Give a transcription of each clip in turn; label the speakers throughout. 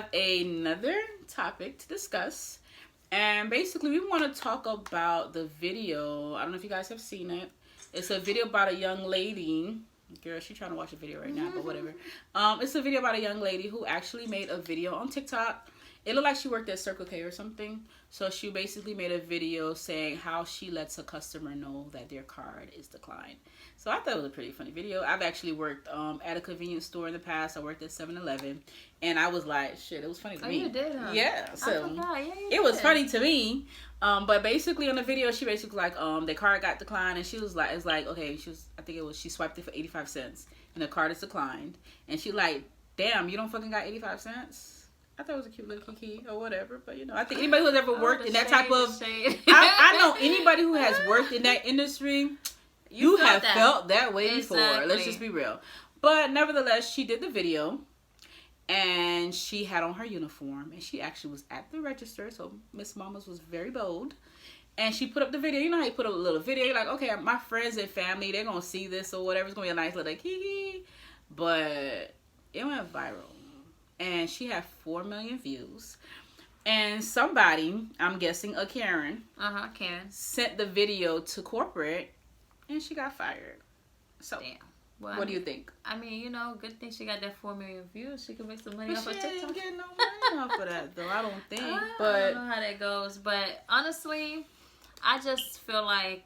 Speaker 1: have another topic to discuss. And basically, we want to talk about the video. I don't know if you guys have seen it. It's a video about a young lady. Girl, she's trying to watch a video right now, but whatever. It's a video about a young lady who actually made a video on TikTok. It looked like she worked at Circle K or something. So she basically made a video saying how she lets a customer know that their card is declined. So I thought it was a pretty funny video. I've actually worked at a convenience store in the past. I worked at 7-Eleven. And I was like, shit, it was funny to me.
Speaker 2: You did, huh?
Speaker 1: Yeah. So
Speaker 2: it
Speaker 1: was funny to me. But basically on the video, she basically like, the card got declined. And she was like, it's like, okay, she swiped it for 85 cents. And the card is declined. And she like, damn, you don't fucking got 85 cents? I thought it was a cute little kiki or whatever, but I think anybody who's ever worked in that type of, I know anybody who has worked in that industry, you have felt that way before. Let's just be real. But nevertheless, she did the video, and she had on her uniform, and she actually was at the register. So Miss Mamas was very bold, and she put up the video. You know how you put up a little video, you're like, okay, my friends and family, they're gonna see this or whatever. It's gonna be a nice little kiki, but it went viral. And she had 4 million views. And somebody, I'm guessing a Karen,
Speaker 2: Karen,
Speaker 1: sent the video to corporate, and she got fired. So,
Speaker 2: damn. Well,
Speaker 1: what do you think?
Speaker 2: I mean, good thing she got that 4 million views. She can make some money off of
Speaker 1: TikTok. She
Speaker 2: TikTok.
Speaker 1: ain't getting no money off of that, though. I don't think.
Speaker 2: I
Speaker 1: But
Speaker 2: don't know how that goes. But honestly, I just feel like,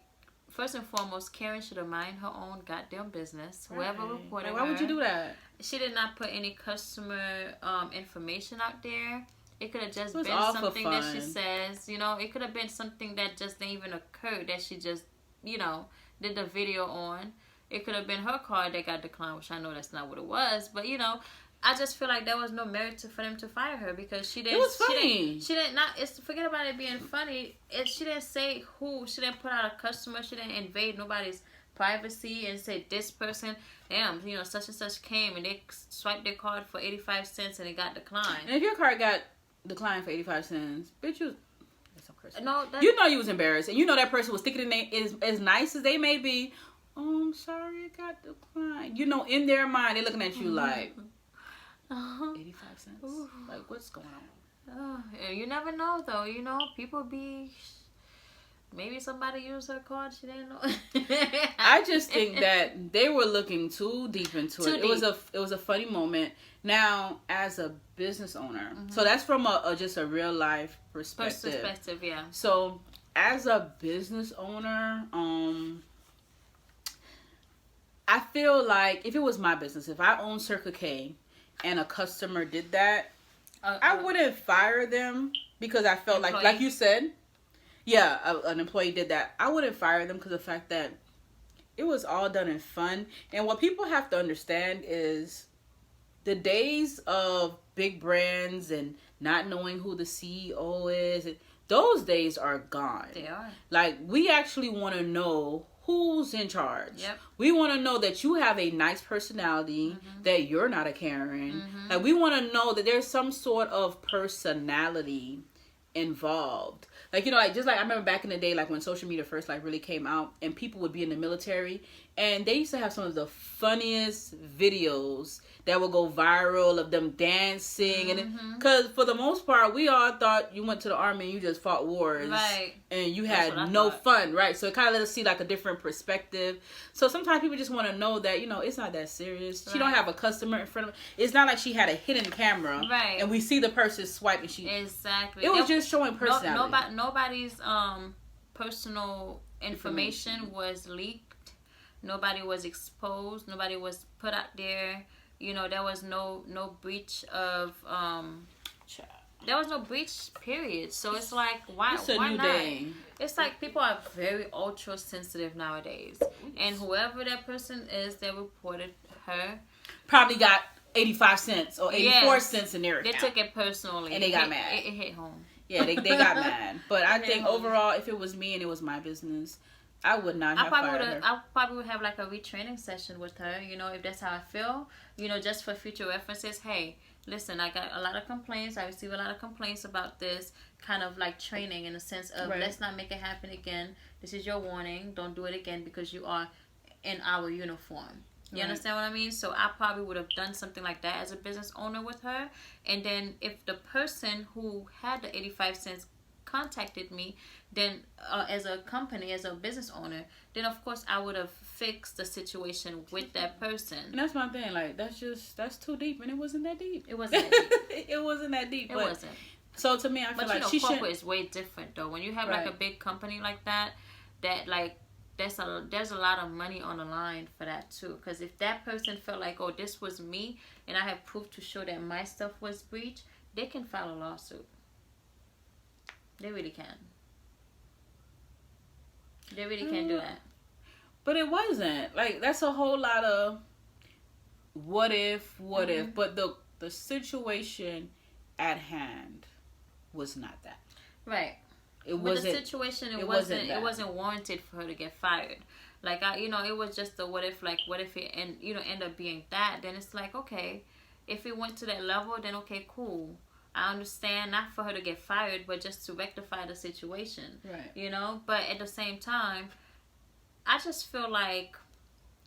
Speaker 2: first and foremost, Karen should have mind her own goddamn business.
Speaker 1: Right.
Speaker 2: Whoever reported her.
Speaker 1: Why would you do that?
Speaker 2: She did not put any customer information out there. It could have just been something that she says. It could have been something that just didn't even occur that she just, did the video on. It could have been her card that got declined, which I know that's not what it was. But, I just feel like there was no merit for them to fire her because she didn't.
Speaker 1: It was funny.
Speaker 2: She didn't not. Forget about it being funny. She didn't say who. She didn't put out a customer. She didn't invade nobody's privacy and say this person, damn, such and such came and they swiped their card for 85 cents and it got declined.
Speaker 1: And if your card got declined for 85 cents, bitch, that's so crazy.
Speaker 2: No,
Speaker 1: you was embarrassed, and that person was thinking as nice as they may be. Oh, I'm sorry, it got declined. In their mind, they're looking at you like 85 cents. Ooh. Like, what's going on?
Speaker 2: You never know, though. People be. Maybe somebody used her card. She didn't know.
Speaker 1: I just think that they were looking too deep into it. It was a funny moment. Now, as a business owner, so that's from just a real life perspective.
Speaker 2: Yeah.
Speaker 1: So, as a business owner, I feel like if it was my business, if I owned Circle K, and a customer did that, I wouldn't fire them because I felt like you said. Yeah, an employee did that. I wouldn't fire them because of the fact that it was all done in fun. And what people have to understand is the days of big brands and not knowing who the CEO is, those days are gone.
Speaker 2: They are.
Speaker 1: Like, we actually want to know who's in charge.
Speaker 2: Yep.
Speaker 1: We want to know that you have a nice personality, that you're not a Karen. Like, we want to know that there's some sort of personality involved. Like, just like I remember back in the day, like when social media first really came out and people would be in the military and they used to have some of the funniest videos that would go viral of them dancing. And because for the most part, we all thought you went to the army and you just fought wars.
Speaker 2: Right.
Speaker 1: And you had no fun, right? So it kind of let us see like a different perspective. So sometimes people just want to know that, it's not that serious. Right. She don't have a customer in front of her. It's not like she had a hidden camera.
Speaker 2: Right.
Speaker 1: And we see the person swipe and she...
Speaker 2: Exactly.
Speaker 1: It was just showing personality.
Speaker 2: Nobody's personal information was leaked. Nobody was exposed. Nobody was put out there. There was no breach of there was no breach, period. So it's like, why
Speaker 1: new
Speaker 2: not?
Speaker 1: Day.
Speaker 2: It's like people are very ultra sensitive nowadays. And whoever that person is that reported her
Speaker 1: probably got 85 cents or 84 cents in their account.
Speaker 2: They took it personally.
Speaker 1: And they got mad.
Speaker 2: It hit home.
Speaker 1: Yeah, they got mad. But I think overall, if it was me and it was my business, I would not have fired her.
Speaker 2: I probably would have like a retraining session with her, if that's how I feel. Just for future references. Hey, listen, I got a lot of complaints. I receive a lot of complaints about this. Kind of like training in the sense of let's not make it happen again. This is your warning. Don't do it again because you are in our uniform. You understand what I mean? So I probably would have done something like that as a business owner with her. And then if the person who had the 85 cents contacted me, then as a company, as a business owner, then of course I would have fixed the situation with that person.
Speaker 1: And that's my thing. Like, that's too deep, and it wasn't that deep.
Speaker 2: It wasn't that deep.
Speaker 1: It wasn't that deep.
Speaker 2: It wasn't.
Speaker 1: So to me, I feel like she should.
Speaker 2: Corporate is way different though. When you have like a big company like that, like there's a lot of money on the line for that too. Because if that person felt like, oh, this was me, and I have proof to show that my stuff was breached, they can file a lawsuit. They really can. They really can do that.
Speaker 1: But it wasn't. Like, that's a whole lot of what if. But the situation at hand was not that.
Speaker 2: Right.
Speaker 1: It wasn't.
Speaker 2: The situation, it wasn't warranted for her to get fired. Like, it was just a what if. Like, what if it end up being that? Then it's like, okay, if it went to that level, then okay, cool. I understand, not for her to get fired, but just to rectify the situation.
Speaker 1: Right.
Speaker 2: But at the same time, I just feel like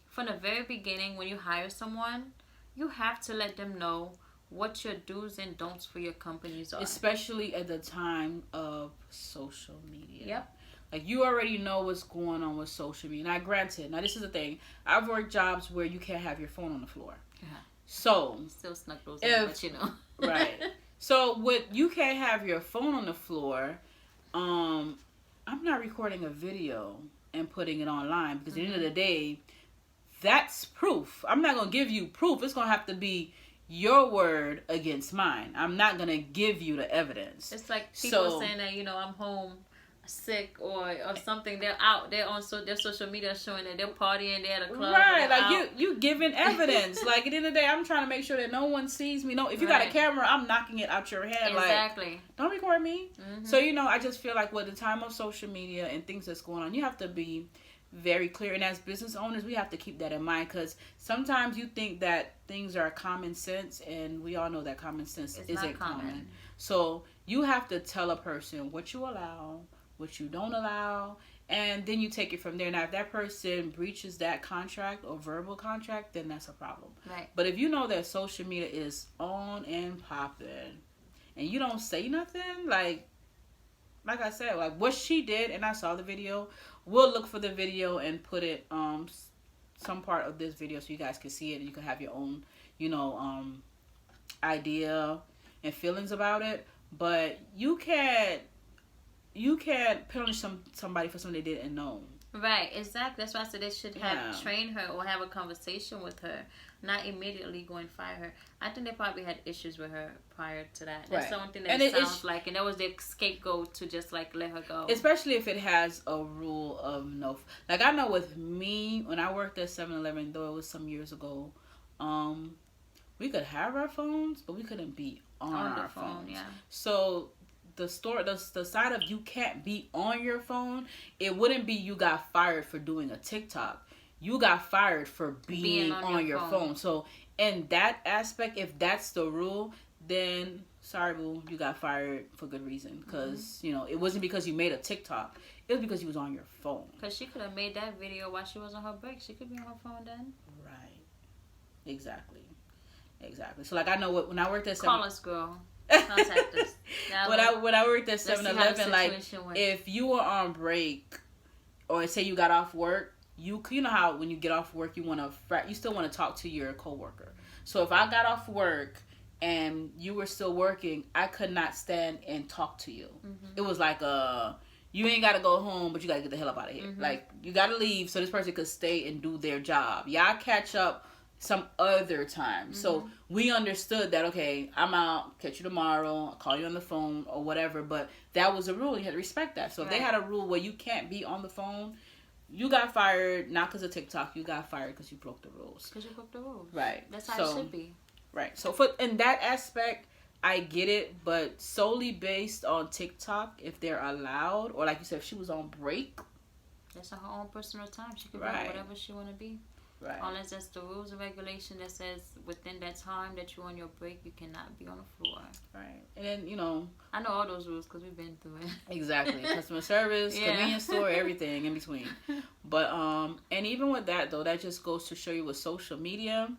Speaker 2: from the very beginning, when you hire someone, you have to let them know what your do's and don'ts for your companies are.
Speaker 1: Especially at the time of social media.
Speaker 2: Yep.
Speaker 1: Like, you already know what's going on with social media. Now, granted, this is the thing. I've worked jobs where you can't have your phone on the floor.
Speaker 2: Yeah.
Speaker 1: So,
Speaker 2: still snuck those in, but
Speaker 1: Right. So, you can't have your phone on the floor. I'm not recording a video and putting it online, because at the end of the day, that's proof. I'm not going to give you proof. It's going to have to be your word against mine. I'm not going to give you the evidence.
Speaker 2: It's like people saying that, I'm home sick or something. They're out. They're on their social media showing that they're partying, they're at a club.
Speaker 1: Right, like you giving evidence. Like, at the end of the day, I'm trying to make sure that no one sees me. No, if you got a camera, I'm knocking it out your head.
Speaker 2: Exactly.
Speaker 1: Like, don't record me. Mm-hmm. So, I just feel like with the time of social media and things that's going on, you have to be very clear. And as business owners, we have to keep that in mind, because sometimes you think that things are common sense, and we all know that common sense isn't common. So you have to tell a person what you allow, what you don't allow, and then you take it from there. Now, if that person breaches that contract or verbal contract, then that's a problem.
Speaker 2: Right.
Speaker 1: But if you know that social media is on and popping, and you don't say nothing, like I said, like what she did, and I saw the video. We'll look for the video and put it some part of this video so you guys can see it, and you can have your own idea and feelings about it. But you can't punish somebody for something they didn't know.
Speaker 2: Right, exactly. That's why I said they should have trained her or have a conversation with her, not immediately go and fire her. I think they probably had issues with her prior to that. That's the only thing that it sounds like, and that was their scapegoat to just like let her go.
Speaker 1: Especially if it has a rule of no. Like, I know with me, when I worked at 7-Eleven, though it was some years ago, we could have our phones, but we couldn't be on our phones. Yeah. So the side of you can't be on your phone, it wouldn't be you got fired for doing a TikTok. You got fired for being on your phone. So in that aspect, if that's the rule, then sorry, boo, you got fired for good reason. Because, it wasn't because you made a TikTok. It was because you was on your phone.
Speaker 2: Because she could have made that video while she was on her break. She could be on her phone then.
Speaker 1: Right. Exactly. So, like, I know when I worked at
Speaker 2: Call us, girl. Contact us.
Speaker 1: When I worked at 7-Eleven, like, if you were on break, or say you got off work, you know how when you get off work, you still want to talk to your coworker. So if I got off work and you were still working, I could not stand and talk to you. Mm-hmm. It was like you ain't got to go home, but you got to get the hell up out of here. Mm-hmm. Like, you got to leave so this person could stay and do their job. Y'all catch up some other time. Mm-hmm. So we understood that, okay, I'm out, catch you tomorrow, I'll call you on the phone or whatever, but that was a rule. You had to respect that. So if they had a rule where you can't be on the phone, you got fired, not because of TikTok, you got fired because you broke the rules.
Speaker 2: Because you broke the rules.
Speaker 1: Right.
Speaker 2: That's how it should be.
Speaker 1: Right. So in that aspect, I get it, but solely based on TikTok, if they're allowed, or like you said, if she was on break.
Speaker 2: That's her own personal time. She can be whatever she want to be.
Speaker 1: Right.
Speaker 2: Unless that's the rules and regulation that says within that time that you're on your break, you cannot be on the floor.
Speaker 1: Right. And then,
Speaker 2: I know all those rules because we've been through it.
Speaker 1: Exactly. Customer service, convenience store, everything in between. But and even with that though, that just goes to show you with social media,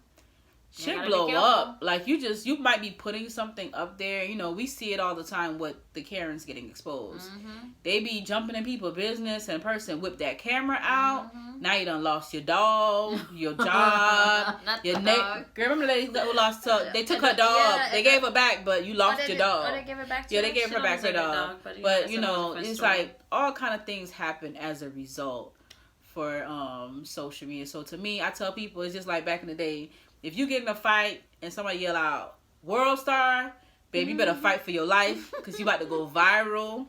Speaker 1: shit
Speaker 2: blow
Speaker 1: up. Like you might be putting something up there. You know, we see it all the time with the Karens getting exposed. They be jumping in people's business and person whip that camera out. Now you done lost your dog, your job, your neck. Girl, remember they lost they took her dog. Yeah, they gave her back, but you lost your dog.
Speaker 2: Oh, they gave her back to
Speaker 1: they gave her back her dog. But you know, it's like all kind of things happen as a result for social media. So to me, I tell people it's just like back in the day. If you get in a fight and somebody yell out, "World Star," baby, you better fight for your life because you about to go viral.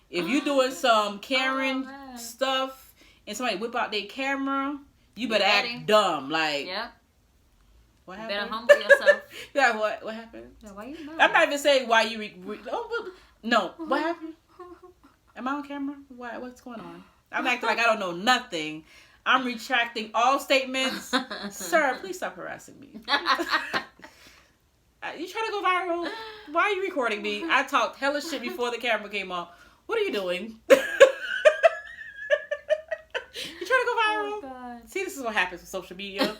Speaker 1: If you doing some Karen stuff and somebody whip out their camera, you better act dumb. Like, what happened?
Speaker 2: You better humble yourself.
Speaker 1: Yeah, what happened?
Speaker 2: Yeah, why you mad?
Speaker 1: I'm not even saying why you... no, what happened? Am I on camera? What's going on? I'm acting like I don't know nothing. I'm retracting all statements. Sir, please stop harassing me. You trying to go viral? Why are you recording me? I talked hella shit before the camera came on. What are you doing? You trying to go viral?
Speaker 2: Oh, God.
Speaker 1: See, this is what happens with social media.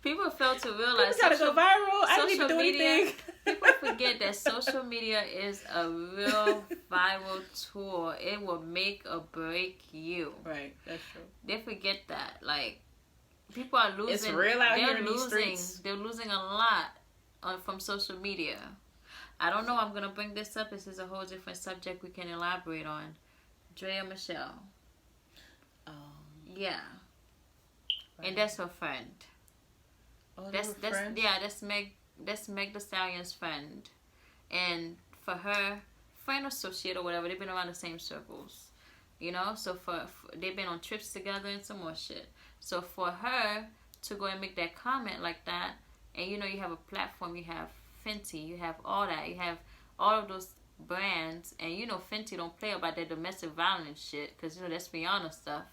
Speaker 2: People fail to realize
Speaker 1: you trying to go viral? I didn't even do anything.
Speaker 2: People forget that social media is a real viral tool. It will make or break you.
Speaker 1: Right, that's true.
Speaker 2: They forget that. Like, people are losing.
Speaker 1: It's real out here in these streets.
Speaker 2: They're losing a lot from social media. I don't know. I'm going to bring this up. This is a whole different subject we can elaborate on. drayamichelle. Yeah. Right. And that's her friend. Oh, that's Meg Thee Stallion's friend. And for her, friend or associate or whatever, they've been around the same circles. You know? So for they've been on trips together and some more shit. So for her to go and make that comment like that, and you know you have a platform, you have Fenty, you have all that, you have all of those brands, and you know Fenty don't play about that domestic violence shit, because you know that's beyond stuff,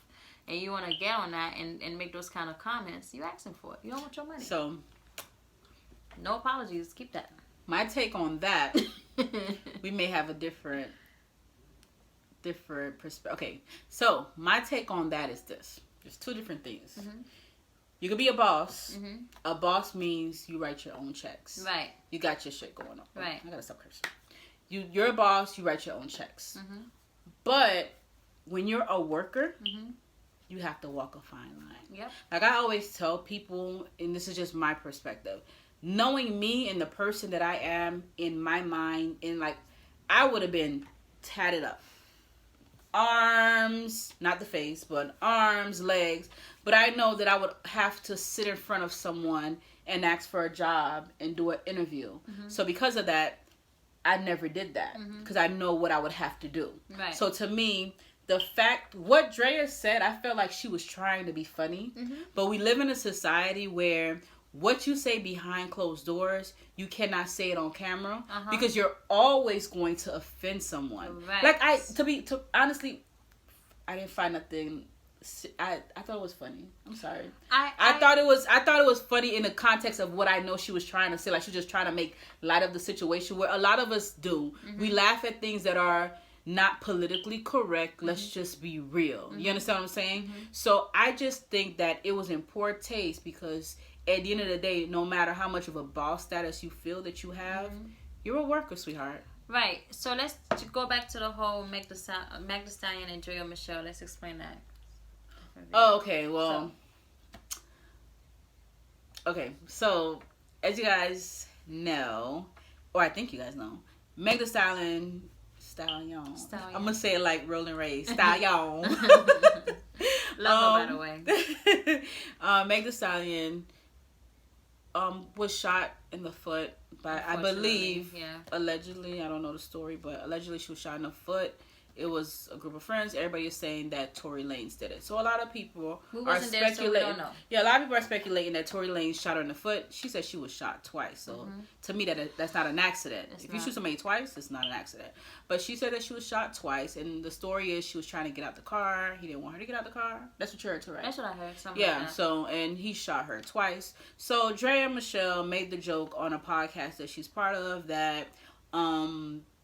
Speaker 2: and you want to get on that and make those kind of comments, you asking for it. You don't want your money.
Speaker 1: So,
Speaker 2: no apologies. Keep that.
Speaker 1: My take on that, we may have a different perspective. Okay, so my take on that is this. There's two different things. Mm-hmm. You could be a boss. Mm-hmm. A boss means you write your own checks.
Speaker 2: Right.
Speaker 1: You got your shit going on.
Speaker 2: Right.
Speaker 1: I gotta stop cursing. You're a boss. You write your own checks. Mm-hmm. But when you're a worker, mm-hmm. you have to walk a fine line.
Speaker 2: Yep.
Speaker 1: Like I always tell people, and this is just my perspective, knowing me and the person that I am in my mind, and like I would have been tatted up. Arms, not the face, but arms, legs. But I know that I would have to sit in front of someone and ask for a job and do an interview. Mm-hmm. So because of that, I never did that because I know what I would have to do.
Speaker 2: Right.
Speaker 1: So to me, the fact, what Drea said, I felt like she was trying to be funny. Mm-hmm. But we live in a society where what you say behind closed doors, you cannot say it on camera because you're always going to offend someone.
Speaker 2: Right.
Speaker 1: Like honestly, I didn't find nothing. I thought it was funny. I'm sorry. I thought it was funny in the context of what I know she was trying to say. Like she was just trying to make light of the situation where a lot of us do. Mm-hmm. We laugh at things that are not politically correct. Mm-hmm. Let's just be real. Mm-hmm. You understand what I'm saying? Mm-hmm. So I just think that it was in poor taste because at the end of the day, no matter how much of a boss status you feel that you have, you're a worker, sweetheart.
Speaker 2: Right. So let's go back to the whole Meg Thee Stallion and drayamichelle. Let's explain that.
Speaker 1: Oh, okay. Well, okay. So, as you guys know, or I think you guys know, Meg Thee Stallion. I'm gonna say it like Rolling Ray. Stallion.
Speaker 2: Love her, by the way.
Speaker 1: Meg Thee Stallion was shot in the foot by, I believe, allegedly. I don't know the story, but allegedly she was shot in the foot. It was a group of friends. Everybody is saying that Tory Lanez did it. So a lot of people are speculating. So we don't know. Yeah, a lot of people are speculating that Tory Lanez shot her in the foot. She said she was shot twice. So to me, that's not an accident. If you shoot somebody twice, it's not an accident. But she said that she was shot twice. And the story is she was trying to get out the car. He didn't want her to get out the car. That's what you heard too, right?
Speaker 2: That's what I heard. Something
Speaker 1: yeah,
Speaker 2: like that.
Speaker 1: So, and he shot her twice. So drayamichelle made the joke on a podcast that she's part of that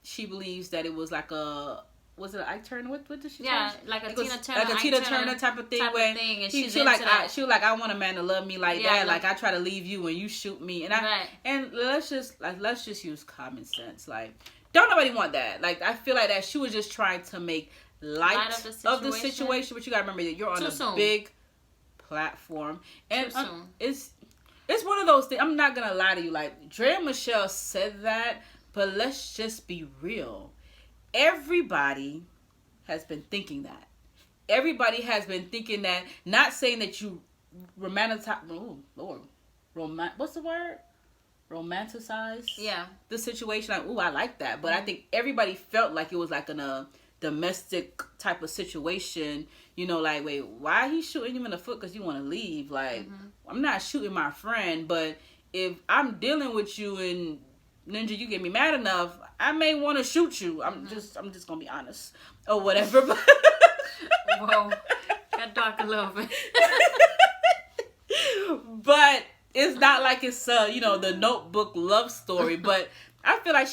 Speaker 1: she believes that it was like a was it an Ike Turner? What did she?
Speaker 2: Yeah, like a Tina Turner,
Speaker 1: like a Tina Turner type of thing. Where she was like, I want a man to love me like that. Like I try to leave you when you shoot me, and let's just use common sense. Like, don't nobody want that. Like, I feel like that she was just trying to make light of the situation. But you gotta remember that you're on a big platform, and it's one of those things. I'm not gonna lie to you. Like, Dre and Michelle said that, but let's just be real. Everybody has been thinking that. Everybody has been thinking that. Not saying that you romanticize. Oh Lord, what's the word? Romanticize.
Speaker 2: Yeah.
Speaker 1: The situation. Like, ooh, I like that. But I think everybody felt like it was like a domestic type of situation. You know, like, wait, why he shooting you in the foot because you want to leave? Like, I'm not shooting my friend, but if I'm dealing with you and Ninja, you get me mad enough, I may want to shoot you. I'm just gonna be honest or whatever. But
Speaker 2: whoa, got dark a little bit.
Speaker 1: But it's not like it's the Notebook love story. But I feel like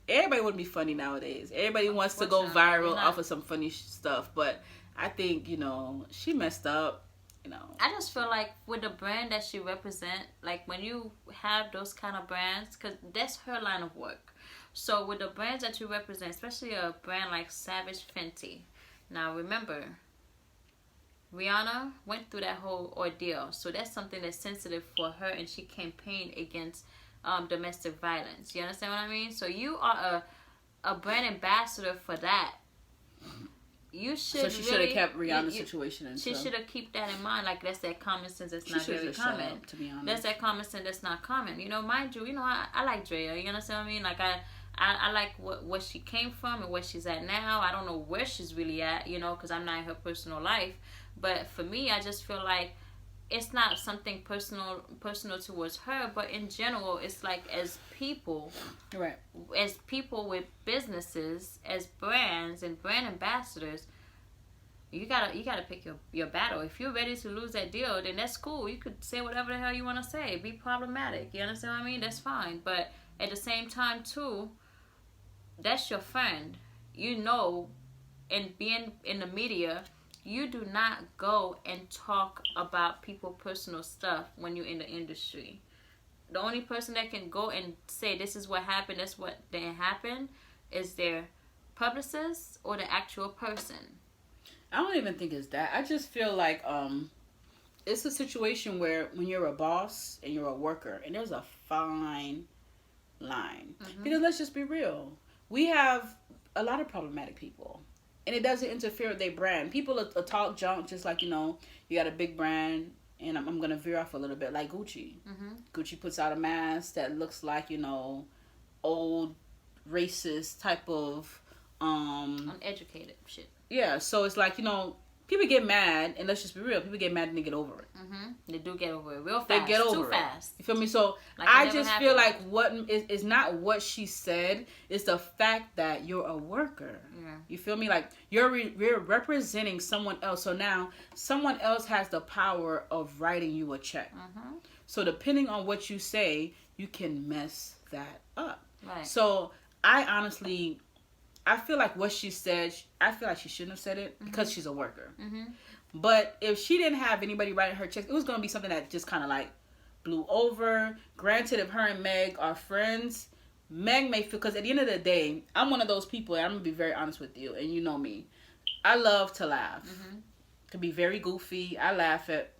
Speaker 1: everybody wouldn't be funny nowadays. Everybody wants to go viral off of some funny stuff. But I think she messed up.
Speaker 2: I just feel like with the brand that she represent, like when you have those kind of brands, because that's her line of work. So with the brands that you represent, especially a brand like Savage Fenty. Now remember, Rihanna went through that whole ordeal. So that's something that's sensitive for her, and she campaigned against domestic violence. You understand what I mean? So you are a brand ambassador for that. You should. So
Speaker 1: she should have kept Rihanna's situation. And
Speaker 2: she should have kept that in mind. Like, that's that common sense that's not very common. To be honest, that's that common sense that's not common. Mind you, I like Drea. You understand what I mean? Like I like what she came from and where she's at now. I don't know where she's really at. Because I'm not in her personal life. But for me, I just feel like it's not something personal towards her, but in general, it's like as people,
Speaker 1: right?
Speaker 2: As people with businesses, as brands and brand ambassadors, you gotta pick your battle. If you're ready to lose that deal, then that's cool. You could say whatever the hell you want to say. Be problematic. You understand what I mean? That's fine. But at the same time, too, that's your friend. And being in the media, you do not go and talk about people's personal stuff when you're in the industry. The only person that can go and say this is what happened, that's what didn't happen, is their publicist or the actual person.
Speaker 1: I don't even think it's that. I just feel like it's a situation where when you're a boss and you're a worker, and there's a fine line. Because let's just be real. We have a lot of problematic people. And it doesn't interfere with their brand. People talk junk just like, you got a big brand. And I'm going to veer off a little bit. Like Gucci. Gucci puts out a mask that looks like, old racist type of...
Speaker 2: uneducated shit.
Speaker 1: Yeah, so it's like, people get mad. And let's just be real. People get mad and they get over it.
Speaker 2: They do get over it real fast.
Speaker 1: They get over
Speaker 2: Too fast.
Speaker 1: You feel me? So like I just feel like what is not what she said. It's the fact that you're a worker. Yeah. You feel me? Like you're representing someone else. So now someone else has the power of writing you a check. So depending on what you say, you can mess that up.
Speaker 2: Right.
Speaker 1: So I feel like what she said, I feel like she shouldn't have said it because she's a worker. But if she didn't have anybody writing her checks, it was going to be something that just kind of like blew over. Granted, if her and Meg are friends, Meg may feel, because at the end of the day, I'm one of those people, and I'm going to be very honest with you, and you know me. I love to laugh. To be very goofy. I laugh at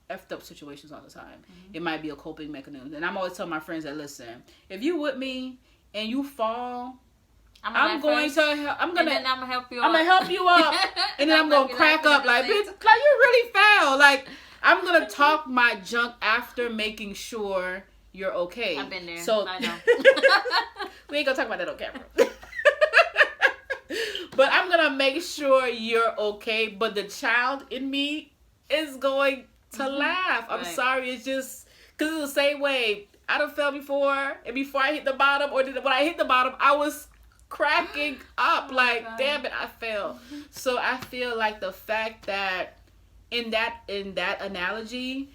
Speaker 1: effed up situations all the time. It might be a coping mechanism. And I'm always telling my friends that, listen, if you with me and you fall... I'm gonna
Speaker 2: help you up.
Speaker 1: I'm gonna help you up, and then I'm gonna crack up like, bitch, like you really fell. Like I'm gonna talk my junk after making sure you're okay.
Speaker 2: I've been there.
Speaker 1: So
Speaker 2: I know.
Speaker 1: We ain't gonna talk about that on camera. But I'm gonna make sure you're okay. But the child in me is going to laugh. I'm sorry. It's just because it's the same way. I done fell before, and before I hit the bottom, or when I hit the bottom, I was cracking up like, damn it, I fell. So I feel like the fact that in that analogy,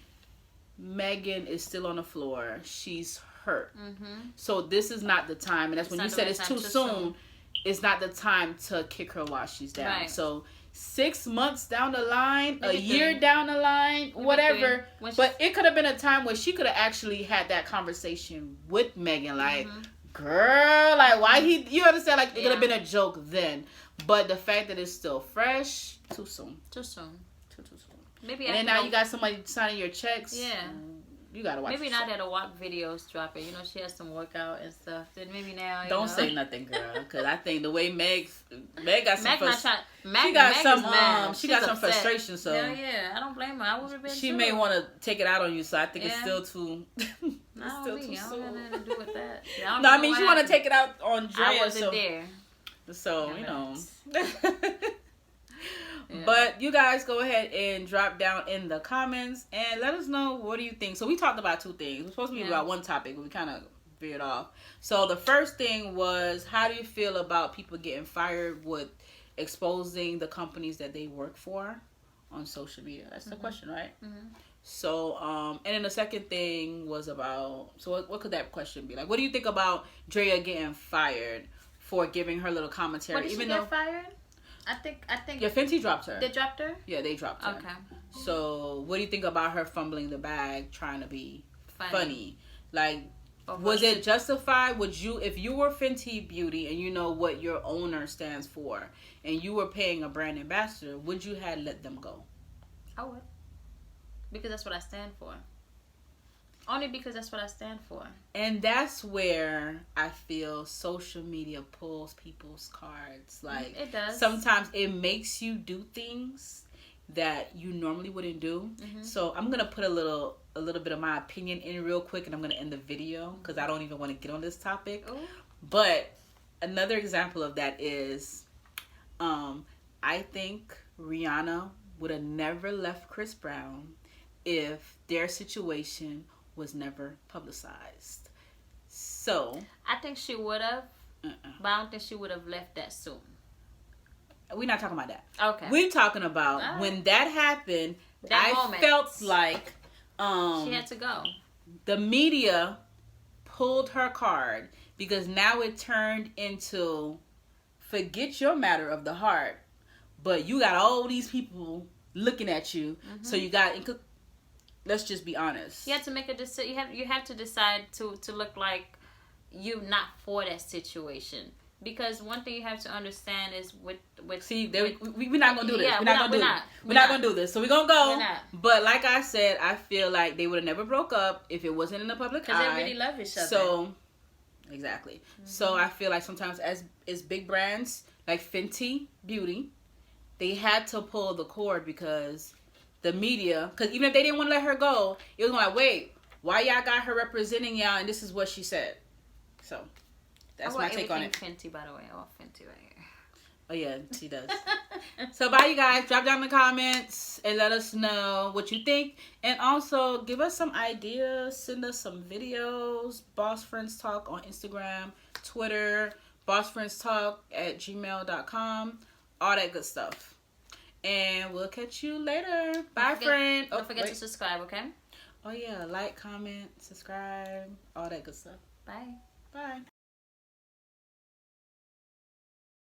Speaker 1: Megan is still on the floor. She's hurt. So this is not the time, and that's when you said it's too soon. it's not the time to kick her while she's down.
Speaker 2: Right.
Speaker 1: So 6 months down the line, maybe a year down the line, maybe whatever. But it could have been a time where she could have actually had that conversation with Megan, like, girl, like, why you understand? Like, it could have been a joke then. But the fact that it's still fresh, too soon.
Speaker 2: Too soon.
Speaker 1: Too soon.
Speaker 2: Maybe.
Speaker 1: And then now you got somebody signing your checks.
Speaker 2: Yeah.
Speaker 1: You gotta watch.
Speaker 2: Maybe not that a walk videos dropping. You know, she has some workout and stuff. Then maybe now.
Speaker 1: Don't say nothing, girl, because I think the way Meg got some. She got some frustration. So
Speaker 2: yeah, I don't blame her. I would have been.
Speaker 1: She may want to take it out on you. So I think it's still too.
Speaker 2: It's still too soon. I don't have nothing to do with that.
Speaker 1: No, I mean she want to take it out on Drea.
Speaker 2: I wasn't there.
Speaker 1: So you know. Yeah. But you guys go ahead and drop down in the comments and let us know, what do you think. So we talked about 2 things. It was supposed to be about one topic, but we kind of veered off. So the first thing was, how do you feel about people getting fired with exposing the companies that they work for on social media? That's the question, right? So and then the second thing was about, so what could that question be? Like, what do you think about Drea getting fired for giving her little commentary?
Speaker 2: Did she get fired? I think.
Speaker 1: Yeah, Fenty dropped her.
Speaker 2: They dropped her?
Speaker 1: Yeah, they dropped her.
Speaker 2: Okay.
Speaker 1: So, what do you think about her fumbling the bag, trying to be funny? Like,
Speaker 2: Or
Speaker 1: was it justified? Would you, if you were Fenty Beauty and you know what your owner stands for, and you were paying a brand ambassador, would you have let them go?
Speaker 2: I would, because that's what I stand for. Only because that's what I stand for.
Speaker 1: And that's where I feel social media pulls people's cards. Like,
Speaker 2: it does.
Speaker 1: Sometimes it makes you do things that you normally wouldn't do. So I'm gonna put a little bit of my opinion in real quick, and I'm gonna end the video because I don't even want to get on this topic. Ooh. But another example of that is, I think Rihanna would have never left Chris Brown if their situation was never publicized. So
Speaker 2: I think she would have, but I don't think she would have left that soon.
Speaker 1: We're not talking about that.
Speaker 2: Okay.
Speaker 1: We're talking about when that happened. I felt like
Speaker 2: she had to go.
Speaker 1: The media pulled her card because now it turned into, forget your matter of the heart, but you got all these people looking at you. So you got. Let's just be honest.
Speaker 2: You have to make a decision. You have to decide to look like you not for that situation. Because one thing you have to understand is with we're not gonna do this. We're not gonna do this. So we're gonna go. But like I said, I feel like they would have never broke up if it wasn't in the public eye. Because they really love each other.
Speaker 1: So exactly. So I feel like sometimes as big brands like Fenty Beauty, they had to pull the cord because the media, because even if they didn't want to let her go, it was like, wait, why y'all got her representing y'all, and this is what she said. So that's my take on it.
Speaker 2: Fenty, by the way. I want Fenty right here.
Speaker 1: Oh yeah, she does. So bye, you guys. Drop down in the comments and let us know what you think, and also give us some ideas. Send us some videos. Boss Friends Talk on Instagram, Twitter, bossfriendstalk@gmail.com, all that good stuff. And we'll catch you later. Bye, friend.
Speaker 2: Don't forget to subscribe, okay?
Speaker 1: Oh, yeah. Like, comment, subscribe, all that good stuff.
Speaker 2: Bye.
Speaker 1: Bye.